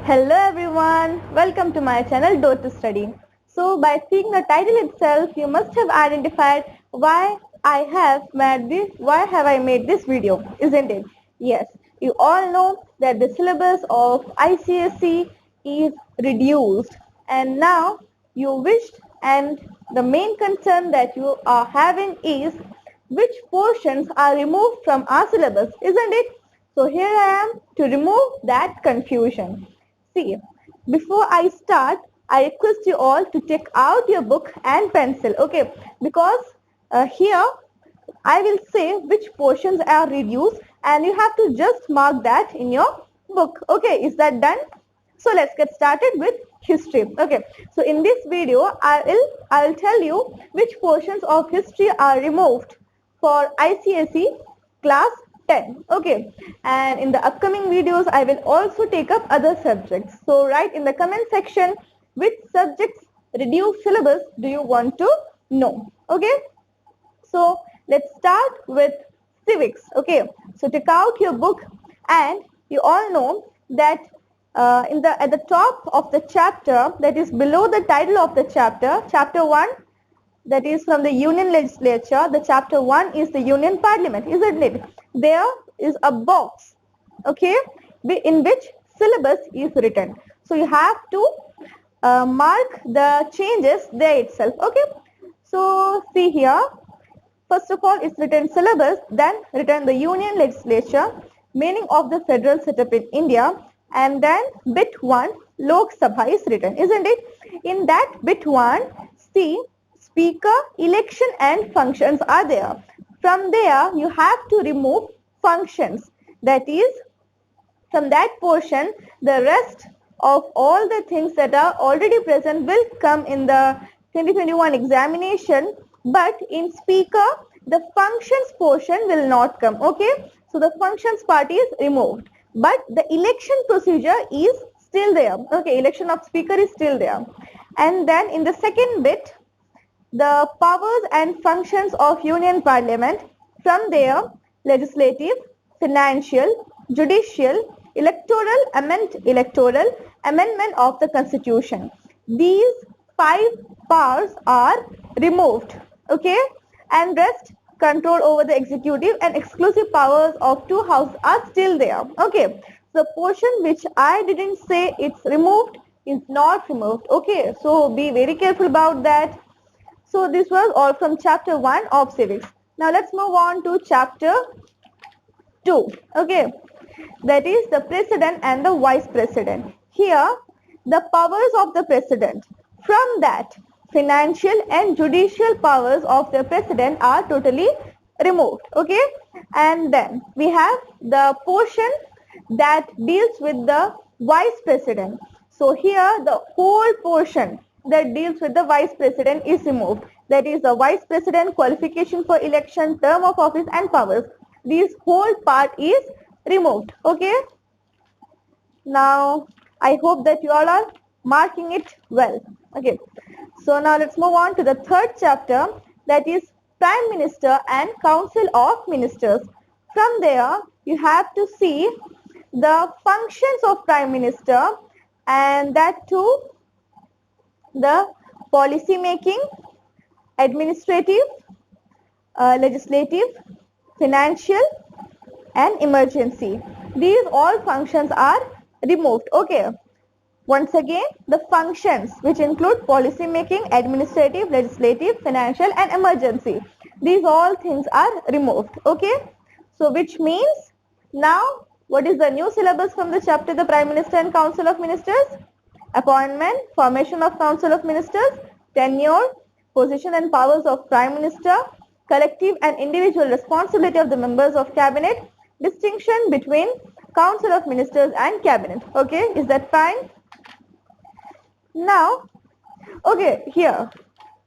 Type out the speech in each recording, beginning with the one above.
Hello everyone, welcome to my channel Dot to Study. So by seeing the title itself, you must have identified why I made this video, isn't it? Yes, you all know that the syllabus of ICSE is reduced and now you wished, and the main concern that you are having is which portions are removed from our syllabus, isn't it? So here I am to remove that confusion. See, before I start, I request you all to take out your book and pencil, okay? Because here I will say which portions are reduced and you have to just mark that in your book, okay? Is that done? So let's get started with history, okay? So in this video, I'll tell you which portions of history are removed for ICSE class 10, okay? And in the upcoming videos I will also take up other subjects. So write in the comment section which subjects reduced syllabus do you want to know, okay? So let's start with civics, okay? So take out your book, and you all know that at the top of the chapter, that is below the title of the chapter, chapter 1, that is from the Union Legislature. The chapter 1 is the Union Parliament, isn't it? There is a box, okay, in which syllabus is written. So you have to mark the changes there itself, okay? So see here, first of all it's written syllabus, then written the Union Legislature, meaning of the federal setup in India, and then bit 1, Lok Sabha is written, isn't it? In that bit 1, see, speaker, election and functions are there. From there you have to remove functions. That is, from that portion, the rest of all the things that are already present will come in the 2021 examination, but in speaker, the functions portion will not come, okay? So the functions part is removed, but the election procedure is still there, okay? Election of speaker is still there. And then in the second bit, the powers and functions of Union Parliament, from there, legislative, financial, judicial, electoral amendment of the Constitution. These 5 powers are removed, okay? And rest, control over the executive and exclusive powers of 2 houses are still there, okay? The portion which I didn't say it's removed is not removed, okay? So be very careful about that. So this was all from chapter 1 of civics. Now let's move on to chapter 2. Okay, that is the president and the vice president. Here, the powers of the president. From that, financial and judicial powers of the president are totally removed. Okay, and then we have the portion that deals with the vice president. So here, the whole portion that deals with the vice president is removed. That is the vice president, qualification for election, term of office and powers. This whole part is removed, okay? Now I hope that you all are marking it well, okay? So now let's move on to the third chapter, that is Prime Minister and Council of Ministers. From there you have to see the functions of Prime Minister, and that too the policy making, administrative, legislative, financial and emergency. These all functions are removed, okay? Once again, the functions which include policy making, administrative, legislative, financial and emergency. These all things are removed, okay? So which means now what is the new syllabus from the chapter the Prime Minister and Council of Ministers? Appointment, formation of Council of Ministers, tenure, position and powers of Prime Minister, collective and individual responsibility of the members of Cabinet, distinction between Council of Ministers and Cabinet. Okay, is that fine? Now, okay, here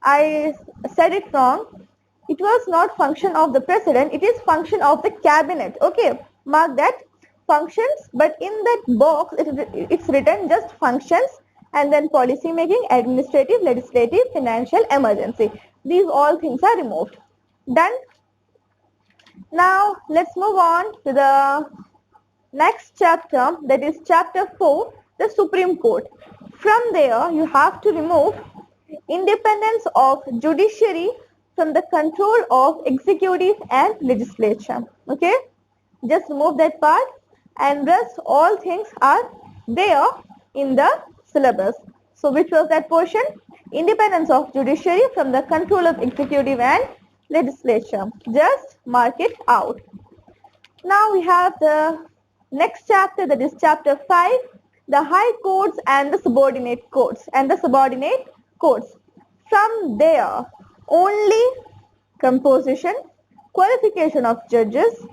I said it wrong. It was not function of the president, it is function of the cabinet. Okay, mark that, functions, but in that box it's written just functions and then policy making, administrative, legislative, financial, emergency. These all things are removed. Done? Now let's move on to the next chapter, that is chapter 4, the Supreme Court. From there, you have to remove independence of judiciary from the control of executive and legislature. Okay, just remove that part, and rest all things are there in the syllabus. So which was that portion? Independence of judiciary from the control of executive and legislature. Just mark it out. Now we have the next chapter, that is chapter 5, the high courts and the subordinate courts From there, only composition, qualification of judges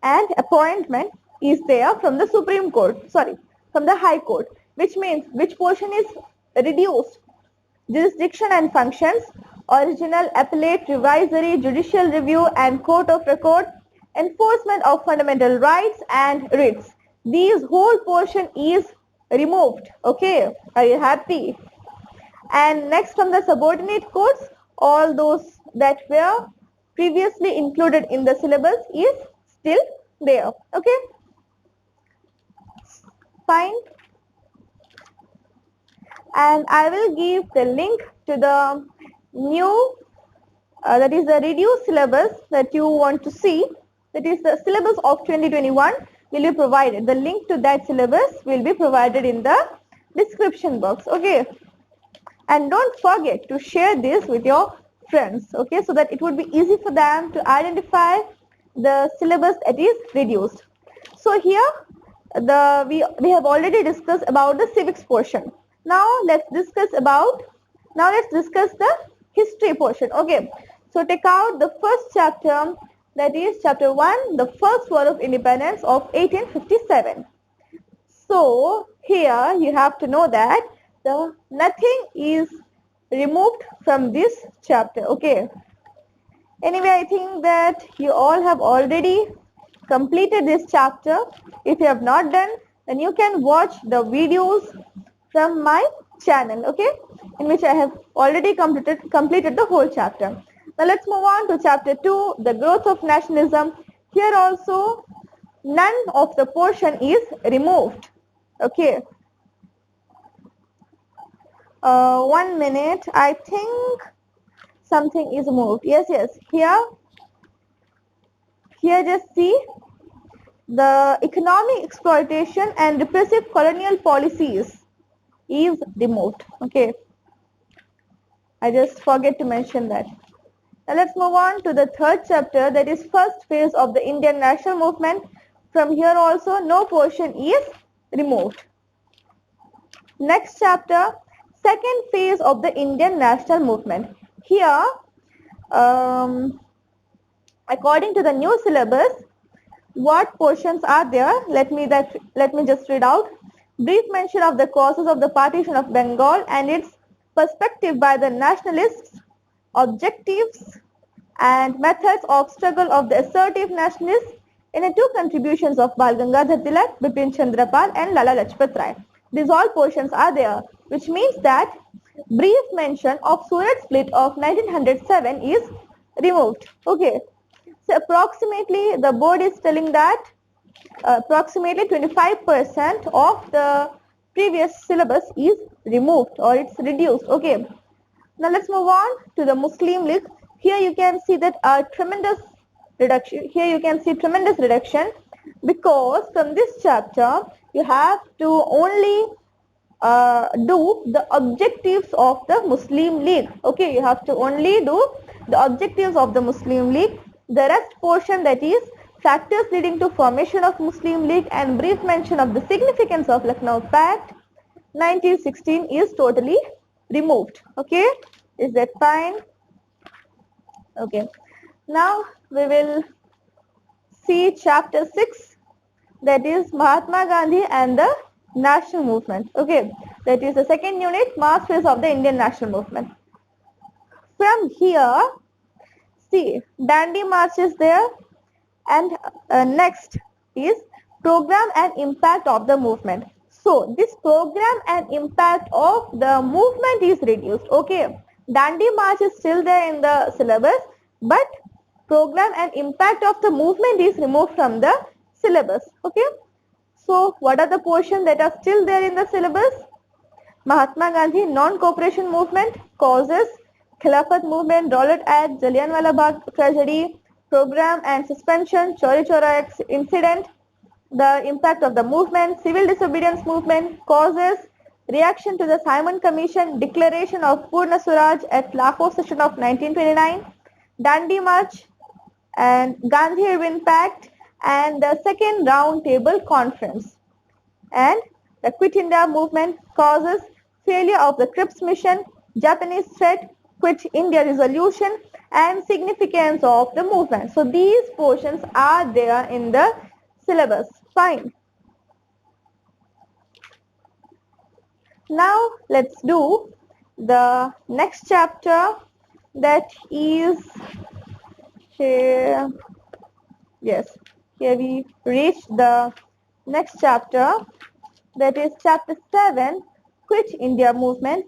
and appointment is there from the Supreme Court, from the High Court, which means which portion is reduced? Jurisdiction and functions, original, appellate, revisory, judicial review and court of record, enforcement of fundamental rights and writs. These whole portion is removed. Okay, are you happy? And next, from the subordinate courts, all those that were previously included in the syllabus is still there. Okay, fine. And I will give the link to the new, that is the reduced syllabus that you want to see. That is the syllabus of 2021 will be provided. The link to that syllabus will be provided in the description box. Okay. And don't forget to share this with your friends. Okay. So that it would be easy for them to identify the syllabus that is reduced. So here we have already discussed about the civics portion. Now let's discuss the history portion. Okay. So take out the first chapter, that is chapter 1, the first war of independence of 1857. So here you have to know that nothing is removed from this chapter. Okay. Anyway, I think that you all have already completed this chapter. If you have not done, then you can watch the videos from my channel, okay, in which I have already completed the whole chapter. Now let's move on to chapter 2, the growth of nationalism. Here also none of the portion is removed. Okay. 1 minute, I think something is moved. Yes, here just see the economic exploitation and repressive colonial policies is removed. Okay, I just forget to mention that. Now let's move on to the third chapter, that is first phase of the Indian national movement. From here also no portion is removed. Next chapter, second phase of the Indian national movement. Here according to the new syllabus, what portions are there? Let me just read out. Brief mention of the causes of the partition of Bengal and its perspective by the nationalists, objectives and methods of struggle of the assertive nationalists in the two contributions of Bal Gangadhar Tilak, Bipin Chandra Pal and Lala Lajpat Rai. These all portions are there, which means that brief mention of Surat split of 1907 is removed. Okay. So approximately the board is telling that approximately 25% of the previous syllabus is removed or it's reduced. Okay. Now let's move on to the Muslim League. Here you can see that a tremendous reduction. Because from this chapter you have to only do the objectives of the Muslim League. Okay, you have to only do the objectives of the Muslim League. The rest portion, that is factors leading to formation of Muslim League and brief mention of the significance of Lucknow Pact 1916 is totally removed. Okay, is that fine? Okay, now we will see chapter 6, that is Mahatma Gandhi and the national movement. Okay, that is the second unit, mass phase of the Indian national movement. From here, see, Dandi March is there, and next is program and impact of the movement. So this program and impact of the movement is reduced. Okay, Dandi March is still there in the syllabus, but program and impact of the movement is removed from the syllabus. Okay, So what are the portions that are still there in the syllabus? Mahatma Gandhi non-cooperation movement, causes, Khilafat movement, Rowlatt Act, Jallianwala Bagh tragedy, program and suspension, Chauri Chaura incident, the impact of the movement, civil disobedience movement, causes, reaction to the Simon Commission, declaration of Purna Swaraj at Lahore session of 1929, Dandi March, and Gandhi-Irwin Pact, and the second round table conference. And the Quit India movement, causes, failure of the Cripps mission, Japanese threat, Quit India resolution, and significance of the movement. So these portions are there in the syllabus. Fine. Now let's do the next chapter, that is here. Yes, here we reach the next chapter, that is chapter 7, Quit India movement.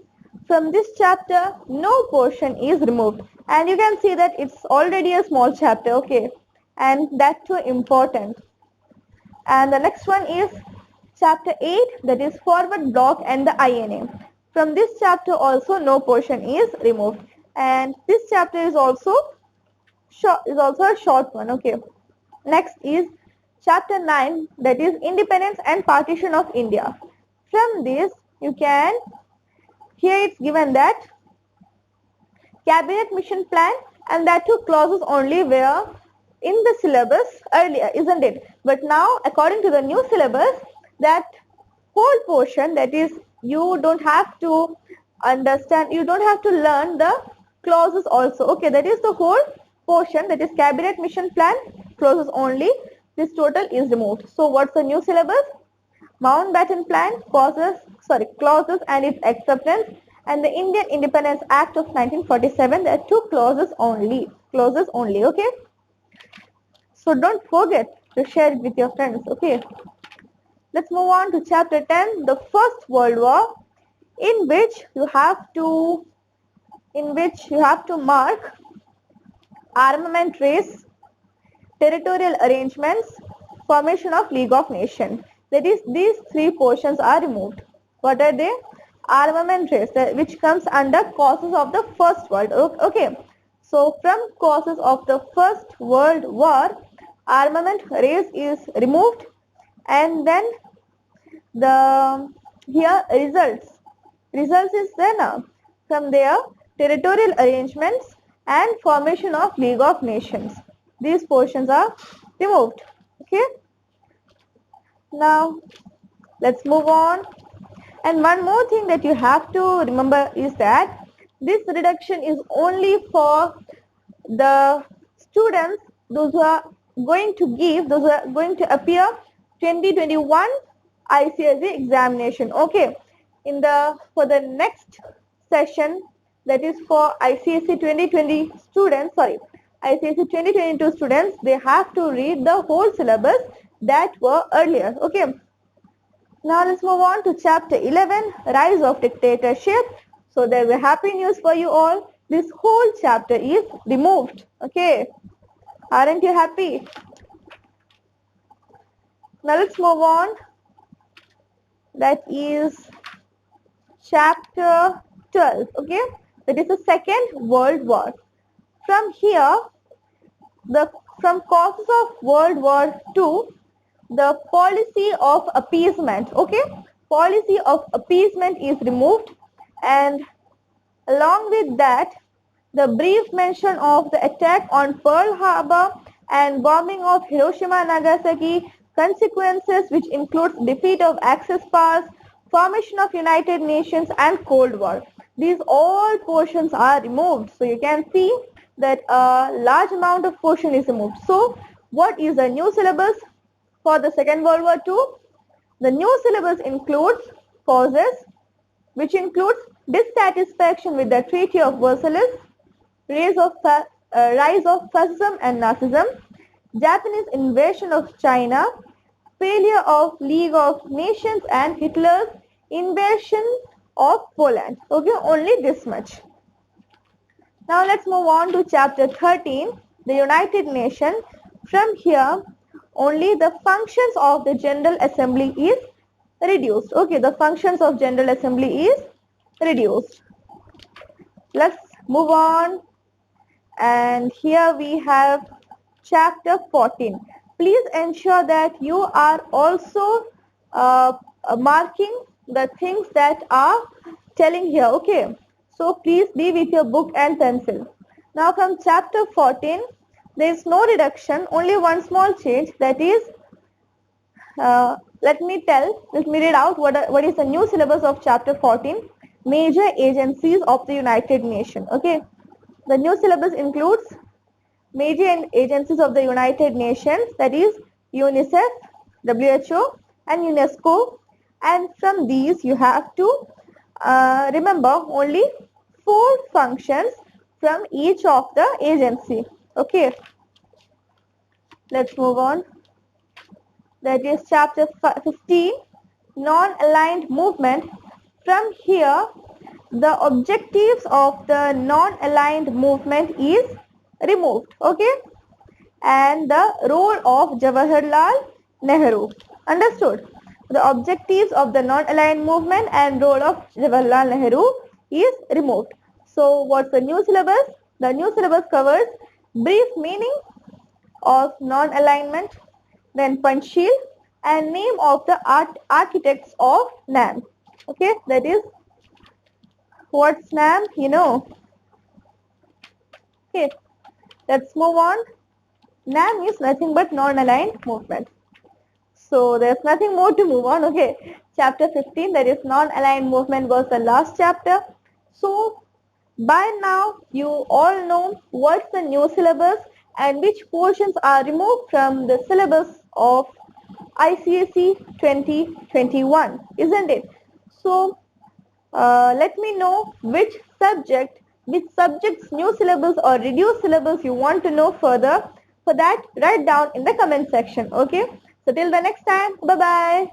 From this chapter, no portion is removed, and you can see that it's already a small chapter, okay, and that too important. And the next one is chapter 8, that is forward block and the INA. From this chapter also no portion is removed, and this chapter is also a short one, okay. Next is chapter 9, that is independence and partition of India. From this you can, here it's given that cabinet mission plan, and that two clauses only were in the syllabus earlier, isn't it? But now according to the new syllabus, that whole portion, that is, you don't have to understand, you don't have to learn the clauses also, okay. That is the whole portion, that is cabinet mission plan, clauses only, this total is removed. So what's the new syllabus? Mountbatten Plan, clauses and its acceptance, and the Indian Independence Act of 1947. There are two clauses only, okay. So don't forget to share it with your friends, okay. Let's move on to chapter 10, the First World War, in which you have to mark armament race, territorial arrangements, formation of League of Nations. That is, these three portions are removed. What are they? Armament race, which comes under causes of the First World War. Okay. So from causes of the First World War, armament race is removed, and then the here results is there now. From there, territorial arrangements and formation of League of Nations. These portions are removed. Okay. Now let's move on. And one more thing that you have to remember is that this reduction is only for the students, those who are going to appear 2021 ICSE examination. Okay. For the next session, that is for ICSE 2020 students, ICSE 2022 students, they have to read the whole syllabus that were earlier. Okay. Now let's move on to chapter 11, Rise of Dictatorship. So there's a happy news for you all. This whole chapter is removed. Okay. Aren't you happy? Now let's move on. That is chapter 12. Okay. That is the Second World War. From here, from causes of World War II, the policy of appeasement, okay, policy of appeasement is removed, and along with that, the brief mention of the attack on Pearl Harbor and bombing of Hiroshima and Nagasaki, consequences which includes defeat of Axis powers, formation of United Nations, and Cold War. These all portions are removed. So you can see that a large amount of portion is removed. So what is the new syllabus for the Second World War II? The new syllabus includes causes, which includes dissatisfaction with the Treaty of Versailles, rise of fascism and Nazism, Japanese invasion of China, failure of League of Nations, and Hitler's invasion of Poland. Okay, only this much. Now let's move on to chapter 13, the United Nations. From here, only the functions of the General Assembly is reduced. Okay, the functions of General Assembly is reduced. Let's move on. And here we have chapter 14. Please ensure that you are also marking the things that are telling here. Okay, so please be with your book and pencil. Now from chapter 14, there is no reduction, only one small change, that is, let me read out what is the new syllabus of chapter 14, major agencies of the United Nations. Okay, the new syllabus includes major agencies of the United Nations, that is UNICEF, WHO and UNESCO, and from these you have to remember only 4 functions from each of the agency. Okay, let's move on. That is chapter 15, non-aligned movement. From here, the objectives of the non-aligned movement is removed. Okay, and the role of Jawaharlal Nehru. Understood? The objectives of the non-aligned movement and role of Jawaharlal Nehru is removed. So what's the new syllabus? The new syllabus covers brief meaning of non-alignment, then Panchsheel, and name of the architects of NAM. Okay, that is, what's NAM? You know. Okay, let's move on. NAM is nothing but non-aligned movement. So there's nothing more to move on. Okay, chapter 15, that is non-aligned movement, was the last chapter. So by now you all know what's the new syllabus and which portions are removed from the syllabus of ICSE 2021, isn't it? So let me know which subject's new syllabus or reduced syllabus you want to know further. For that, write down in the comment section. Okay, so till the next time, bye bye.